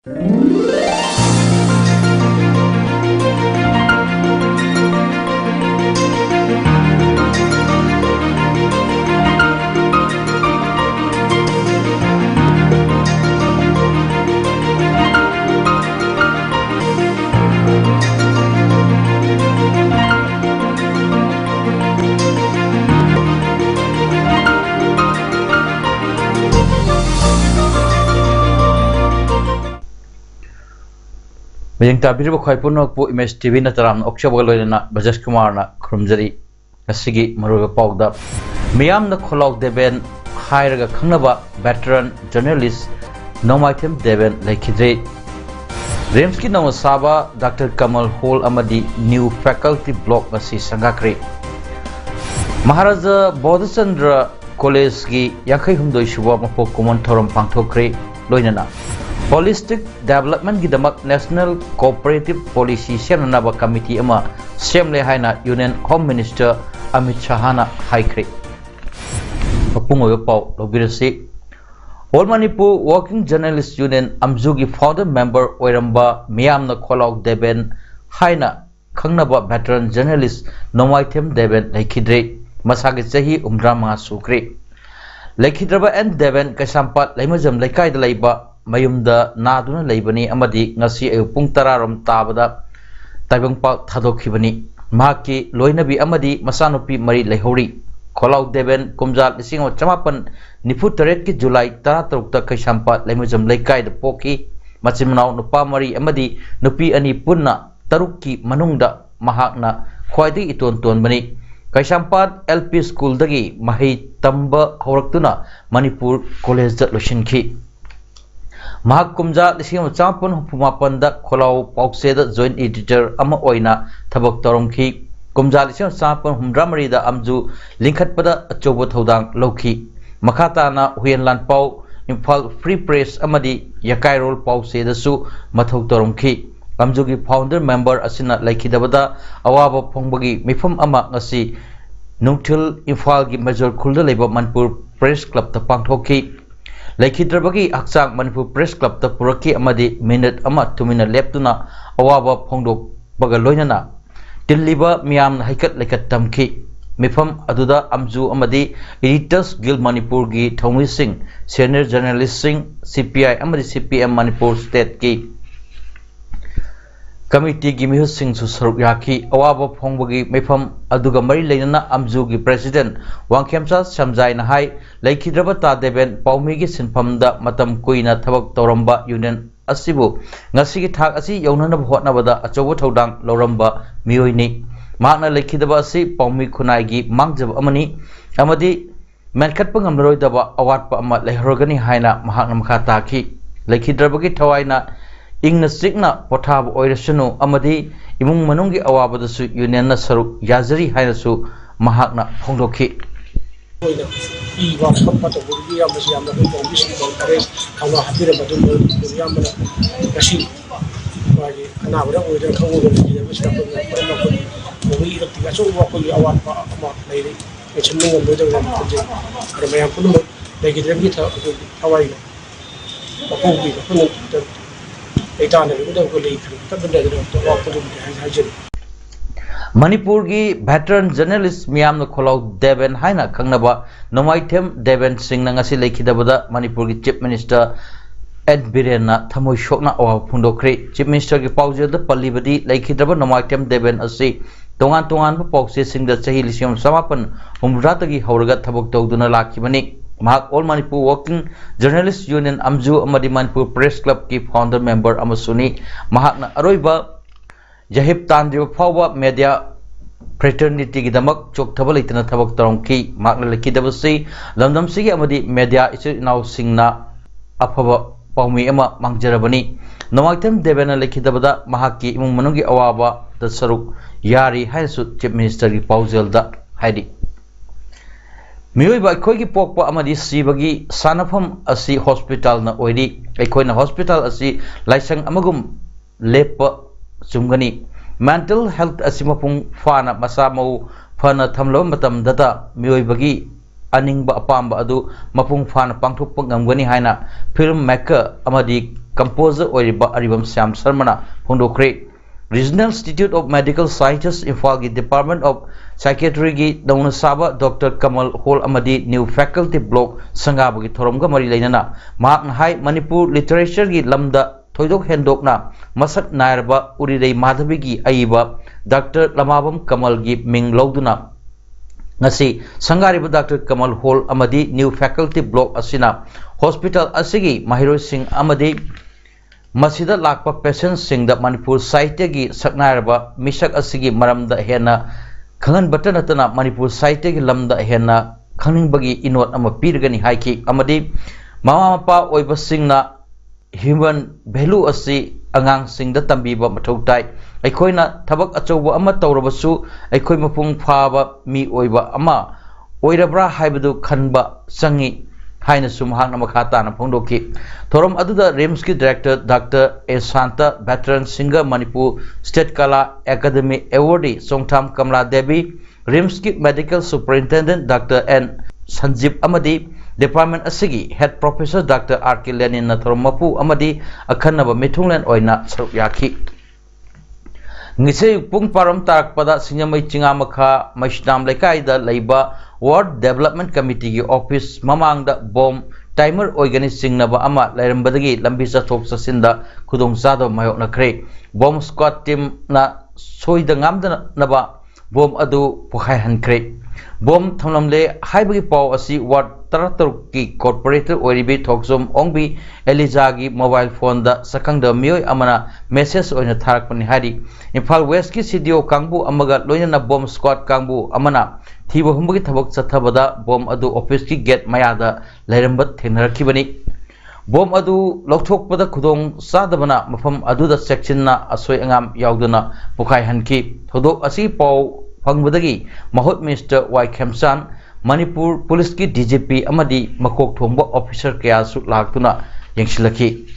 Yang tabir bukai pun aku image TV na teram oksha bagai loina Bajas Kumar na krumjari kasigi maru pauda miyam na kholok deben hairaga khangnaba veteran journalist nomaitem deben laikhidre Rems ki nawa saba Dr. Kamal Hall amadi new faculty block asi sangakre Maharaja Bodhchandra College ki yakai humdoi shuba mapok kumon thoram pangthokre loinana Holistic Development Gidamak National Cooperative Policy Semnaba Committee ama semle haina Union Home Minister Amit Shahana haikre Papungoyo pau lobirasi All Manipur Working Journalist Union Amzugi founder member oiramba miyamna kholok deben haina khangnaba veteran journalist nomaitem deben laikhidre masagi chahi umdra manga sukre laikhidraba and deben kasampat laimajam laikai da laiba mayumda naduna leibani amadi ngasi pung 10 rom tabada taibangpa thadokhibani mahaki loinabi amadi masanupi mari lehori kholau deben kumjal lising chamapan nifutaret ki July 13 ta kaisampa laimajam laikai da poki machimnau nupa mari amadi nupi ani punna tarukki manungda mahakna khwaidi iton ton bani kaisampa LP school dagi mahi tamba horaktuna Manipur College da loshinki Mahak kumja lising champun humapan da kholau paukse da joint editor ama oina thabak torongki kumja lising champun humdramari da amju linkhat pada achobo thodang lokhi makhata na huyenlan pau Imphal Free Press amadi yakai rol pause da su mathau torongki amju gi founder member asina laikhidabada awaba phongbagi mifam ama ngasi nungthil Imphal gi major khulda leba Manipur Press Club ta pangthokki Laikhidrabagi Aksang Manipur Press Club ta puraki amadi minute ama tumina leptuna awaba phongdok baga loinana tilliba miyam haikat laikat tamki mifam aduda amju amadi Editors Guild Manipur gi thongwi sing senior journalist sing CPI amadi CPM Manipur State ki Committee gi mihus sing su saruk yaki awaba phongbagi mifam aduga mari leinana amju gi president Wangkhemcha Samjai na hai laikhidraba ta deben paumi gi sinphamda matam kuina thabak toramba union asibu ngasi gi thak asi yaunana hotna bada achobo thodang loramba miyoini mahna laikhidaba asi paumi khunai gi mangjab amani amadi menkhatpa ngamroi daba awatpa ama lehrogani haina mahakna makha taki laikhidraba gi thawaina ingna sikna pothab oirasunu amadi imung manungi awabadasu union na saruk yazari hainasu mahakna phongdokhi I was comfortable with the Yamasiam, the condition of the rest, and I have been able to do the Yamana machine. And I would have to go to the Mr. We look at so walk with our lady, which is no better than the Mayapuno, they get every Hawaii. They done it with a good to walk to the Manipur gi veteran journalist miyam na kholok deben haina khangnaba nomaitem deben sing na ngasi laikhidabada Manipur gi chief minister Ed Biren na thamoi shokna awa phundokre chief minister gi paujel da pallibadi laikhidaba nomaitem deben asi tongan tongan pa pause sing da chahi lisiam samapan humrata gi hauraga thabok tawduna lakhibani mahak all Manipur Working Journalist Union amju amadi Manipur Press Club ki founder member amasuni mahak na aroiba Jahib Tandriba Fawa Media Fraternity Gidamak Chok Tabalitana Tabak Tarongki Magna Lakidabasi Lamdam Sigi Amadi Media Isu Now Singna Apava Paumi Ama Mangjarabani Nomaitem Devana Lakidabada Mahaki Imung Manungi Awaba the Saruk Yari Haisu Chief Minister Pausel da Heidi Mioi ba Kogi Pokpa Amadi Sibagi Sanafam Asi Hospital na Oidi Ekoina Hospital Asi Laisang Amagum Lepa Sumgani mental health asimapung fana masamau fana thamlo matam data mioi bagi aning ba apamba adu mapung fana pangthok ngamgani haina film maker amadi composer oiriba aribam Syam Sharmana phongdokre Regional Institute of Medical Sciences Imphal gi Department of Psychiatry gi Dauna Saba Dr. Kamal Hall amadi new faculty block sangaba gi thoromga mari leinana mahak hai Manipur literature gi lamda thoidok hendokna masak nairba urirei madhabi gi aiba Dr. Lamabam Kamal gi ming loduna ngasi sangariba Dr. Kamal Hall amadi new faculty block asina hospital asigi mahiroi sing amadi masida lakpa patients sing da Manipur site gi saknairba misak asigi maramda hena khangan batanatana Manipur site gi lamda hena khaningbagi inot ama pirgani haiki amadi mama mapa oiba singna human value asi angang singda tambiba mathautai aikoina thabak achouba ama tawrabasu aikoi mapung phaba mi oiba ama oirabra haibadu khanba changi haina sumhang makata na phongdoki thorom aduda RIMS ki director Dr. A Santa veteran singer Manipur State Kala Academy awardee Songtham Kamla Devi RIMS ki medical superintendent Dr. N Sanjeev amadi department asigi head professor Dr. R.K. Lenin na thorom mapu amadi akhanaba mithunglen oina saruk yakhi ngisei pung param tarak pada singamai chinga makha maisnam lekaida leiba Ward Development Committee ki office mamangda bomb timer organizing naba ama lairambadagi lambi chathok chasinda khudong chado mayok nakre bomb squad team na soida ngamda naba bomb adu pukhai hankre bomb thamlamle haibagi paw asi ward taratur ki corporator oribi thoksom ongbi Elijagi mobile phone da sakangda mioi amana message oina tharakpani hari Imphal West ki CDO kangbu amaga loinana bomb squad kangbu amana thiba humbagi thabak chathabada bomb adu office ki gate mayada lairambat thengnarakibani bomb adu lokthokpada khudong sadabana mafam aduda section na asoi angam yauduna pukhai hanki thodok asi paw fangbadagi mahut Mr. Y Khamsan Manipur Police ki DGP amadi makok thongba officer kaya su laktuna yengsilaki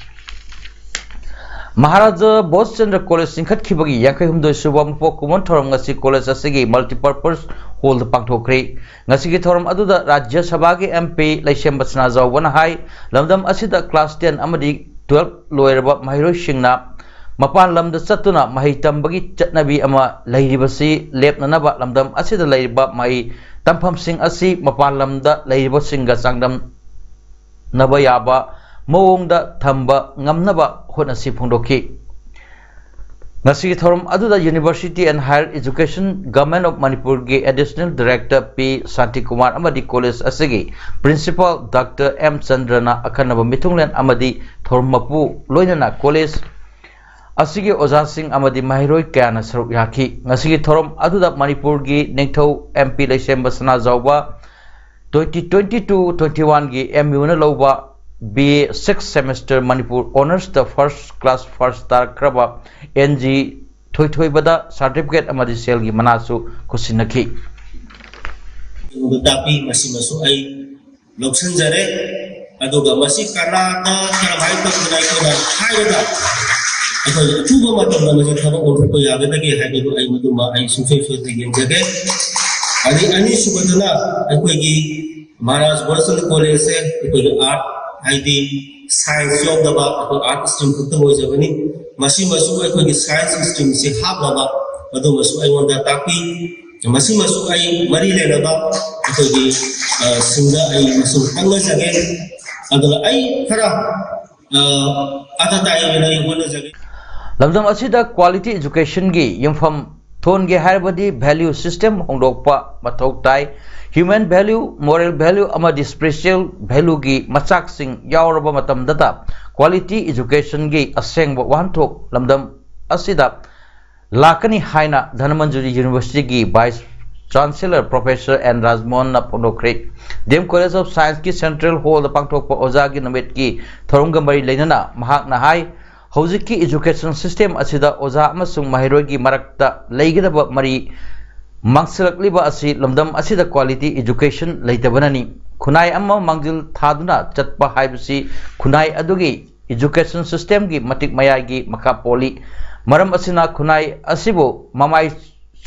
Maharaja Boss Chandra College singkhat khibagi yakai humdoi suba mpo kumon thorom ngasi college asigi multipurpose hall pangthokre ngasi ki thorom aduda Rajya Sabha ki MP Laisem Bachna Jawbana hai lamdam asida class 10 amadi 12 loiraba mahiroi singna mapan lamda chatuna mahi tambagi chatnabi ama lairibasi lepnanaba lamdam asida lairiba mai tampham sing asi mapan lamda lairiba singa changdam naba yaba mawongda thamba ngamnaba honasi phongdoki ngasi thorom aduda University and Higher Education Government of Manipur gi Additional Director P Santi Kumar amadi college asigi Principal Dr. M Chandrana akhanaba mithunglen amadi thorom mapu loinana college asigi oja sing amadi mahiroi kayana saruk yakhi ngasigi thorom aduda Manipur gi nengthau MP Laisem Bachna Jawba 2022-21 gi MU na loba BA 6th semester Manipur honors the first class first star kraba NG thoi bada certificate amadi sel gi manasu kusinaki tapi masih masuk ai loksan jare aduga masih karena terbaik terbaik dan hayda itu juga macam mana kalau orang tu yang ada ke hari itu ai itu ai sufai sufai yang jaga ani subhanallah aku lagi Maharaj Borsal College se itu art ID science job daba atau art stream kutu boleh jadi ni masih masuk aku lagi science stream se hab daba atau masuk ai wanda tapi masih masuk ai mari le daba aku lagi sehingga ai masuk tangga jaga adalah ai kara ada tayo na yung wanda jaga lamdam asida quality education gi yumfam thon ge harbadi value system hongdokpa mathok tai human value moral value amadi spiritual value gi machak sing yauraba matam data quality education gi asengba wanthok lamdam asida lakani haina Dhanmanjuri University gi vice chancellor professor and Rajmohan na Pondokre Dem College of Science ki central hall da pangthok pa oja gi namet ki thorongga mari leinana mahak na hai hojiki education system asida oja amasung mahiroi gi marakta leigidaba mari mangsilakliba asi lamdam asida quality education leitabanani khunai amma mangjil thaduna chatpa haibasi khunai adugi education system gi matik mayai gi makha poli maram asina khunai asibo mamai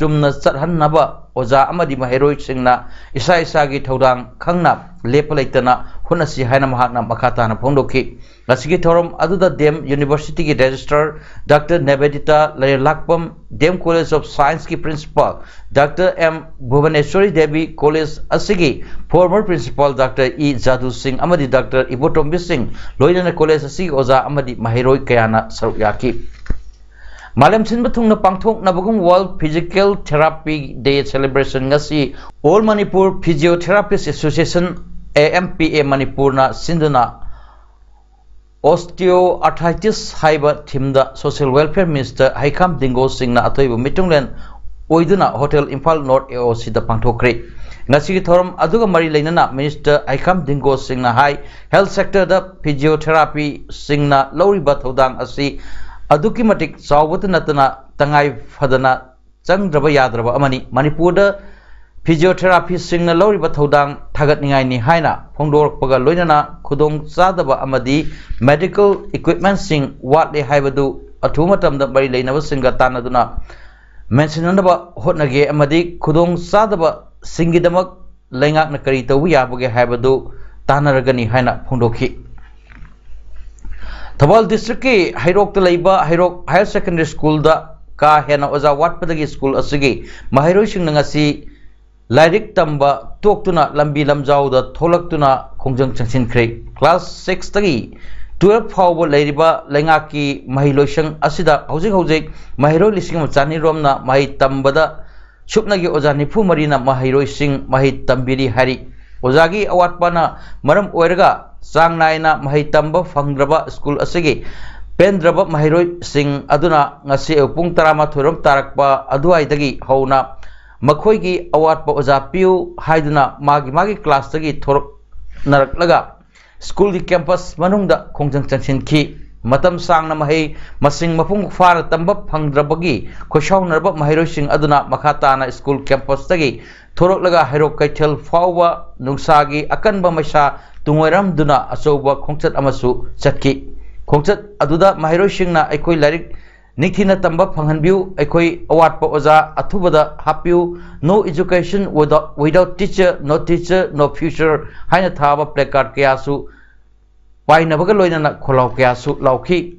chumna chathanaba oja amadi maheroi singna isa isa gi thodang khangna lepalaitana hunasi haina mahakna makata na phongdoki ngasigi thorom aduda dem university gi registrar Dr. Nebedita Lairlakpam dem college of science ki principal Dr. M Bhuvaneshwari Devi college asigi former principal Dr. E Jadu Singh amadi Dr. Ibotombi Singh loinana college asigi oja amadi maheroi kayana saruk yaki Malam sin bathungna pangthok nabagum World Physical Therapy Day celebration ngasi All Manipur Physiotherapists Association AMPA Manipur na sinduna osteoarthritis haiba thimda Social Welfare Minister Haikam Dingo Singh na atoibu mitunglen oiduna Hotel Imphal North AOC da pangthokre ngasi gi thoram aduga mari leinana Minister Haikam Dingo Singh na hai health sector da physiotherapy Singh na loriba thodang asi aduki matik chawbata natana tangai phadana changdraba yadraba amani Manipur da physiotherapy singna loriba thodang thagat ningai ni haina phongdorpaga loinana khudong chadaba amadi medical equipment sing watle haibadu athu matamda bari leinaba singa tanaduna mentionanaba hotnage amadi khudong chadaba singidamak lengak na kari tawu yabage haibadu tanaragani haina phongdokhi Thabal district ki Hairok ta leiba Hairok Higher Secondary School da ka hena oja watpadagi school asigi mahiroi sing ngasi Lairik tamba toktuna lambi lamjau da tholaktuna khongjang changsin khre class 6 tagi 12 phawbo leiriba lengaki mahiloisang asida hojik mahiroi lising chani romna mahi tambada supnagi oja nifu marina mahiroi sing mahi tambiri hari ojagi awatpana maram oiraga sang naina mahi tamba fangraba school asigi pendraba mahiroi sing aduna ngasi pung 12 thorom tarakpa aduaidagi hauna Makhoigi awatpa oja piu haiduna magi class tagi thorok naraklaga school di campus manungda khongjang changsin ki matam sangna mahai masing mapung far tamba phangdrabagi khoshau narba mahiroi sing aduna makhata na school campus tagi thorok laga hairok kaithel fawwa nungsagi akanba maisa tungoiram duna asoba khongchat amasu chatki khongchat aduda mahiroi singna aikoi larik Nikhina tamba phanghanbiu aikoi awatpa oja athubada hapiu no education without teacher no future haina thaba placard kyasu painabaga loinana kholau kyasu lauki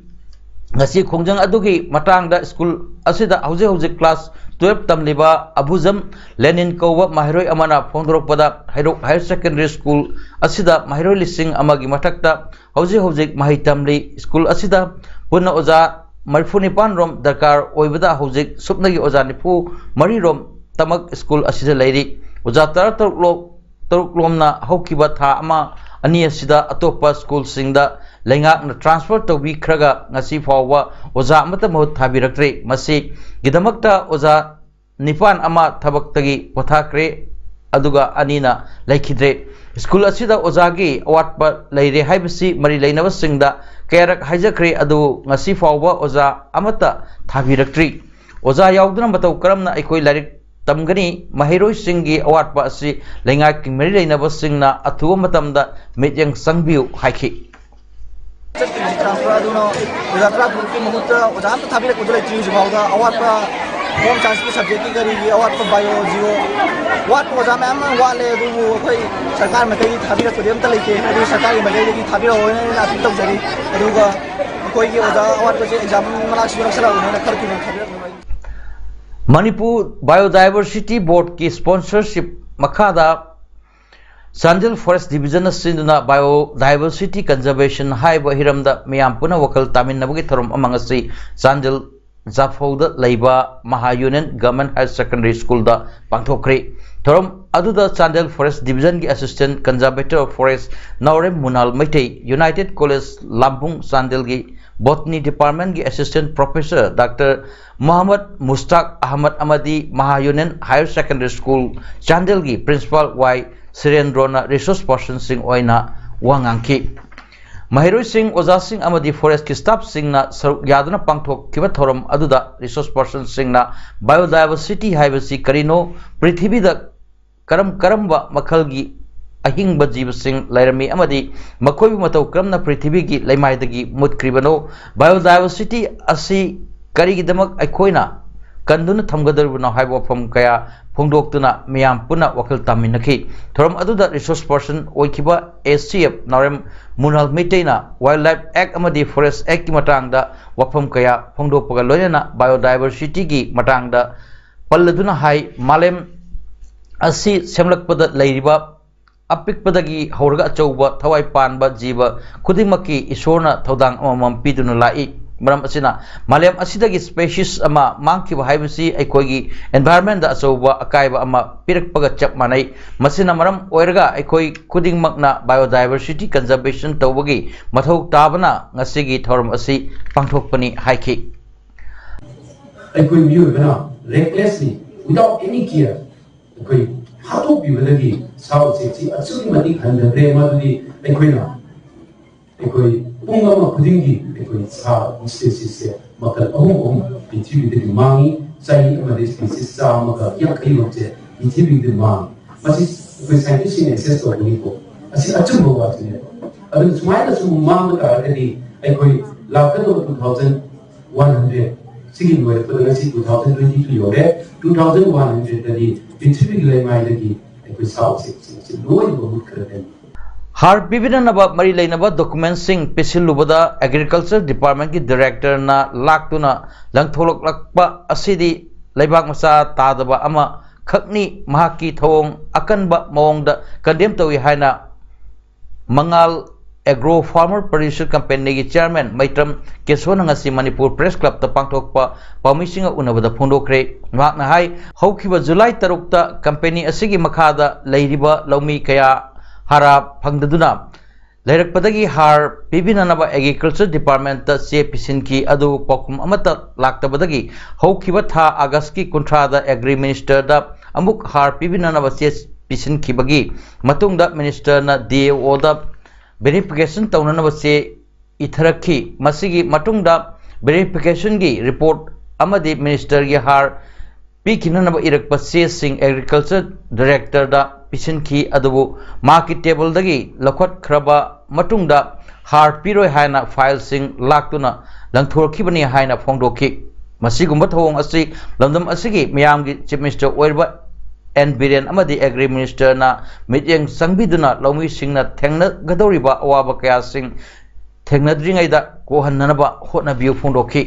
ngasi khongjang adugi matangda school asida hauze class 12 tamliba abuzam lenin kowa mahiroi amana phongdorokpada Hairok Higher Secondary School asida mahiroi lising amagi mathakta hauze mahitamli school asida punna oja Marfunipan rom dakar oibada hojik supnagi oja nifu mari rom tamak school asida leiri oja taruk lomna haukiba tha ama ani asida atopa school singda lengak na transfer to bi khraga ngasi fawwa oja amata mohut thabirakre masi gidamakta oja nipan ama thabaktagi pothakre aduga anina laikhidre school asida ojagi awatpa leire haibasi mari leinaba singda Kerak hajakre adu ngasi fawba oja amata thabirakri oja yauduna matau karamna aikoi larik tamgani mahiroi singi awatpa asi lenga ki meri leinaba singna athuwa matamda medyang sangbiu haiki transfer aduno oja tra ki muhutra oja amta thabirak odole tri jawda awatpa home science ki subject ki gari awatpa bio geo wat oja ma am wale du khoi sarkar ma kai thabirak ko demta leike adu sarkar ma kai ki thabira hoina na tin tok jari aduga koi ki oja awat ko exam mala sura sala hoina kharki ma thabirak Manipur Biodiversity Board ki sponsorship makhada Sandil Forest Division sinduna Biodiversity Conservation haiba hiramda miyam puna wakal tamin nabugi thorom amangasi Sandil Zafauda Leiba Mahayunen Government Higher Secondary School da pangthokre thorom aduda Sandil Forest Division ki Assistant Conservator of Forest Naurem Munal Maitei United College Lampung Sandil ki Botany Department ki Assistant Professor Dr. Muhammad Mustaq Ahmad Amadi Mahayunen Higher Secondary School Sandil ki Principal Y Sirendrona Resource Person Singh Oina Wangangki Mahiroi Singh Oja Singh Amadi Forest ki staff Singh na yaduna pangthok kiba thorom aduda Resource Person Singh na Biodiversity haibasi karino prithibida karamba makhalgi ahingba jiba sing lairami amadi makhoi matau kramna prithibhi gi laimaidagi mutkribano biodiversity asi kari gidamak aikoina कंदुना थमगदरबना हाइब वफम कया फोंदोक्तुना मियाम पुना वखल तामिनखि थोरम अदुदा रिसोर्स पर्सन ओइखिबा एससीएफ नारेम मुनल मिटेना वाइल्ड लाइफ एक्ट अमदी फॉरेस्ट एक्ट की मटांगदा वफम कया फोंदोकपगा लोयना बायोडाइवर्सिटी की मटांगदा पल्लदुना हाई मालेम असि सेमलकपदा लैरिबा अपिकपदगी हौरगा अचौबा थवाई पानबा जीव खुदिमकी ईश्वरना थौदांग अमम पीदुना लाई मरम असिना मालेम असिदगी स्पेशीज अमा मांगखिबा हाइबसी अखोगी एनवायरनमेंट दा अचौबा अकाइबा अमा पिरकपगा चप मानै मसिना मरम ओइरगा अखोई खुदिंगमकना बायोडाइवर्सिटी कंजर्वेशन तौबगी मथौ ताबना ngasiगी थौरम असि पांथोकपनी हाइखि अखोई मियोबना recklessly without any care अखोई हाथों पिबदगी साउ सेक्सी अचुरी मति खंडरे मदुदी अखोइना अखोई पुंगमा खुदिंगी अखोई सा स्पीसीज से मकल अहुम पृथ्वी मांगी चाही अमदे स्पीसीज सा मका याखै लोचे पृथ्वी मांग मसि अखोई साइंटिस्ट ने एक्सेस तौबगी को असि अचुम वाचने अदु सुमाइना सु मांग तारगदी अखोई लाखदो 2100 सिगी लोय पदगसी 2022 योरे 2100 तदी पृथ्वी लेमाइ लगी अखोई साउ से लोय बहुत करदे हार पिबिननबा मरी लेनबा डॉक्यूमेंट्सिंग पिसिलुबदा एग्रीकल्चर डिपार्टमेंट की डायरेक्टर ना लाक्तुना लंगथोलकलकपा असिदी लेबाक मसा तादबा अमा खकनी महाकी थोंग अकनबा मओंगदा कंडेम तवी हाइना मंगाल एग्रो फार्मर प्रोड्यूसर कंपनी की चेयरमैन मैत्रम केशवनंगसी मणिपुर प्रेस क्लब ता पांगथोकपा पाउमिसिंग उनबदा फोंदोखरे माकना हाई हौखिबा जुलाई 3 कंपनी असिगी मखादा लैरिबा लौमी कया हारा फंगदुना लेरकपदगी हार पिबिननबा एग्रीकल्चर डिपार्टमेंट चे पिसिनकी अदु पकुम अमता लाक्तबदगी हौखिबा था अगस्त की कुंट्रादा एग्री मिनिस्टर दा अमुक हार पिबिननबा चे पिसिनकीबगी मतुंगदा मिनिस्टर ना डीओ दा वेरिफिकेशन तौननबा चे इथरखी मसिगी मतुंगदा वेरिफिकेशन की रिपोर्ट अमदी मिनिस्टर की हार पीखिननबा इरकपा चे सिंह एग्रीकल्चर डायरेक्टर दा पिसिनकी अदुबु माकी टेबल दगी लखत खरबा मतुंगदा हार पिरोय हायना फाइल सिंह लाक्तुना लंगथोरखिबनी हायना फोंदोखि मसिगुंबा थोंग असि लंदम असिगी मियामगी चीफ मिनिस्टर ओइरबा एन बिरेन अमदी एग्री मिनिस्टर ना मिटिंग संबिदुना लौमी सिंहना थेंगनगदौरिबा अवाबा कया Singh थेंगनद्रिङैदा कोहन्ननबा होटनाबियु फोंदोखि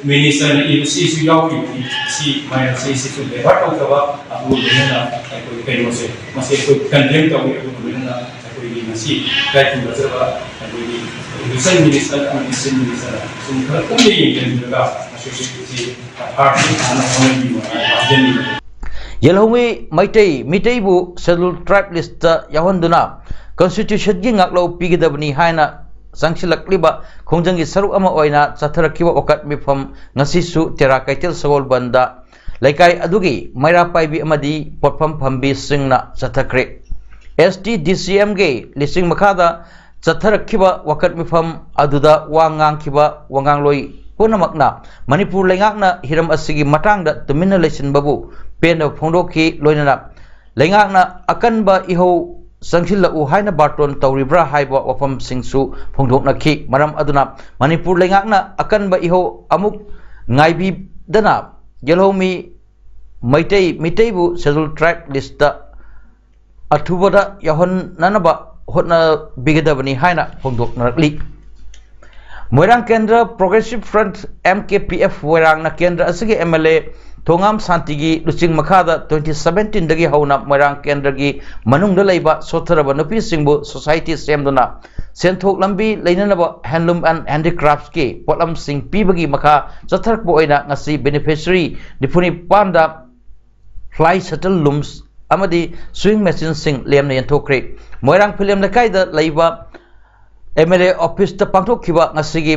Minister IBC si main si lebar tau kawa aku dengan aku kayu masih condemn tau aku dengan aku ini masih kayak tu berapa aku ini minister semua kami yang juga masih si parti anak orang di mana jadi Yelhomi Mitai bu scheduled tribe list yahonduna constitution gi ngaklo pigidabni haina Sangsilakliba khongjanggi saruk ama oina chatharakiba okat mifam ngasisu tera kaitel sagol banda laikai adugi maira paibi amadi potfam phambi singna chathakre STDCM ge lising makhada chatharakiba wakat mifam aduda wangang khiba wangang loi punamakna Manipur lengakna hiram asigi matangda tumina lesin babu pena phongdoki loinana lengakna akanba iho Sangshila uhaina barton tauribra haiba wafam singsu phongdoknakhi maram aduna Manipur lengakna akanba iho amuk ngaibi dana Yelhomi Mitai bu scheduled tribe list athubada yahon nanaba hotna bigedabani haina phongdoknakli Moirang Kendra Progressive Front MKPF Moirang na Kendra asigi MLA Thongam Santigi Luching Makhada 2017 dagi hauna Moirang Kendra gi manungda leiba sotharaba nupi singbu society semduna senthok lambi leinanaba handloom and handicrafts ki potlam sing pibagi makha chatharak bo oina ngasi beneficiary dipuni panda fly shuttle looms amadi swing machine sing lemna yanthokre Moirang film lakai da leiba MLA office ta pangthokhiba ngasigi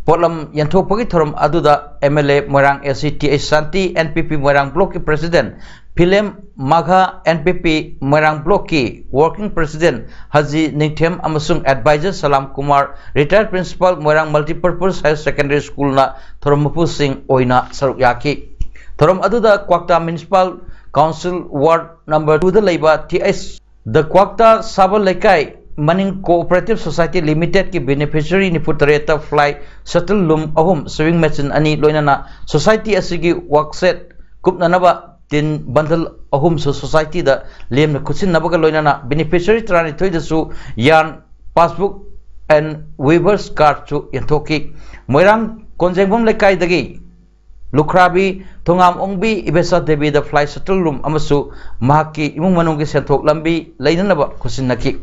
Potlam Yanthopagi Thorum Aduda MLA Moirang SCTA Santi NPP Moirang Block President Philem Magha NPP Moirang Block Working President Haji Ningthem Amasung Advisor Salam Kumar Retired Principal Moirang Multipurpose Higher Secondary School na Thorum Mapu Singh Oina Saruk Yaki Thorum Aduda Kwakta Municipal Council Ward Number 2 the Laiba TS the Kwakta Sabal Lekai Maning Cooperative Society Limited ki beneficiary ni Putareta Fly Shuttle Loom Ahum Sewing Machine Ani Loinana Society Asigi Workset Kupna Naba Tin Bundle Ahum so Society da Lem Kusin Nabaga Loinana beneficiary Trani Toidasu Yarn Passbook and Weaver's Card to Yantoki Moirang Konjengum Lekai Dagi Lukrabi Tongam Ongbi Ibesa Devi the Fly Shuttle Room Amasu Mahaki Imung Manungi Sentok Lambi Lainanaba Kusinaki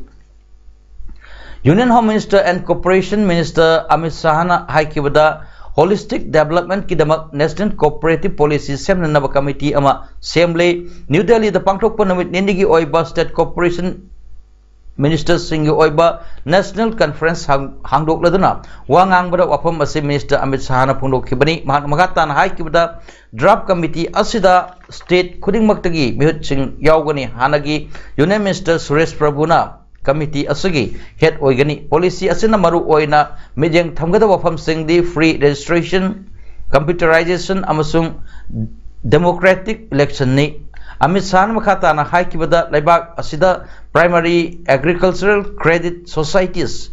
Union Home Minister and Corporation Minister Amit Shahana Haikibada Holistic Development Kidamak National Cooperative Policy Semnaba Committee Ama Semle New Delhi the Pangtok Panamit Nindigi Oiba State Corporation Minister Singh Oiba National Conference Hangdok Ladana Wangang Bada Wapam Asi Minister Amit Shahana Pungdok Kibani Magatan Haikibada Draft Committee Asida State Kuding Maktagi Mihut Singh Yaugani Hanagi Union Minister Suresh Prabhuna Committee Asagi Head Oigani Policy Asina Maru Oina Mijang Tamgada Wafam Singh the Free Registration Computerization Amasung Democratic Election ni Amit Shahana Makhatana Haikibada Laibak Asida Primary Agricultural Credit Societies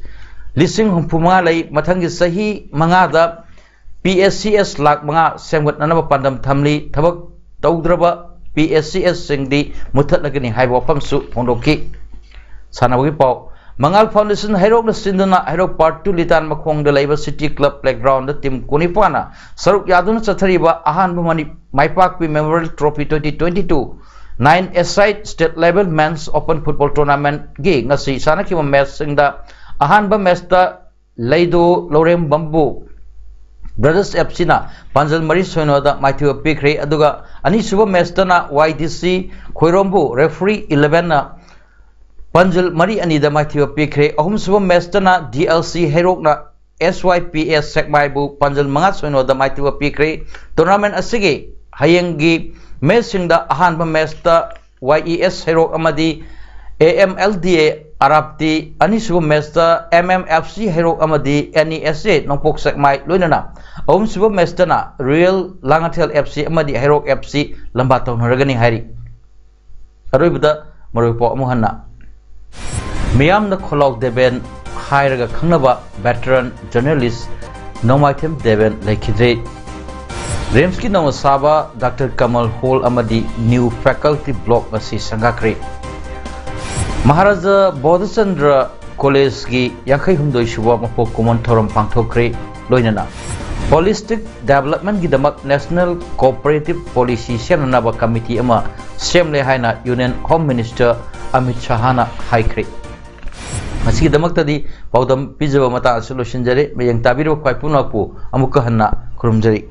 Lising Humpuma Lai Matangi Sahi Mangada PSCS Lak Manga Semgat Nanaba Pandam Thamli Tabak Taudraba PSCS Singdi Mutat Lagani Hai Wafam Su Pondoki Sanawagi Pau Mangal Foundation Hairok Sindana Hairok Part 2 Litan Makong the Labor City Club Playground the Tim Kunipana Saruk Yadun Sathariba Ahan Bumani Maipak Memorial Trophy 2022 9 State Level Men's Open Football Tournament Gi Ngasi Sanaki Match Singda Ahan Ba Mesta Leido Lorem Bambu Brothers FC na Panjal Mari Soinoda Matthew Pikre Aduga Ani Suba Mestana YDC Khoirombu Referee 11 na Panjal Mari Anida Matthew Pikre Ahum Suba Mestana DLC Herok na SYPS Sekmaibu Panjal Mangat Soinoda Matthew Pikre Tournament Asigi Hayengi Mesingda Ahan Ba Mesta YES Herok Amadi AMLDA Arabti Ani Suba Mesta MMFC Herok Amadi NESA Nongpok Sekmai Loinana Ahum Suba Mestana Real Langatel FC Amadi Herok FC Lambatong Haragani Hari Arubida Marupo Muhanna Miyam the Kolok Deben Hairaga Kanaba veteran journalist Nomaitem Deben Lekidre Remski Namasaba Dr. Kamal Hall Amadi New Faculty Block Masi Sangakre Maharaja Bodhachandra College Gi Yakai Humdoi Shuba Mapok Kumon Thorum Pangthokre Loinana Holistic Development Gidamak National Cooperative Policy Semnaba Committee Ama Semle Haina Union Home Minister Amit Shahana Haikre Masih damak PAODAM pijaba mata solution jare mayang tabiru kwai punapu amuka hanna kurum jari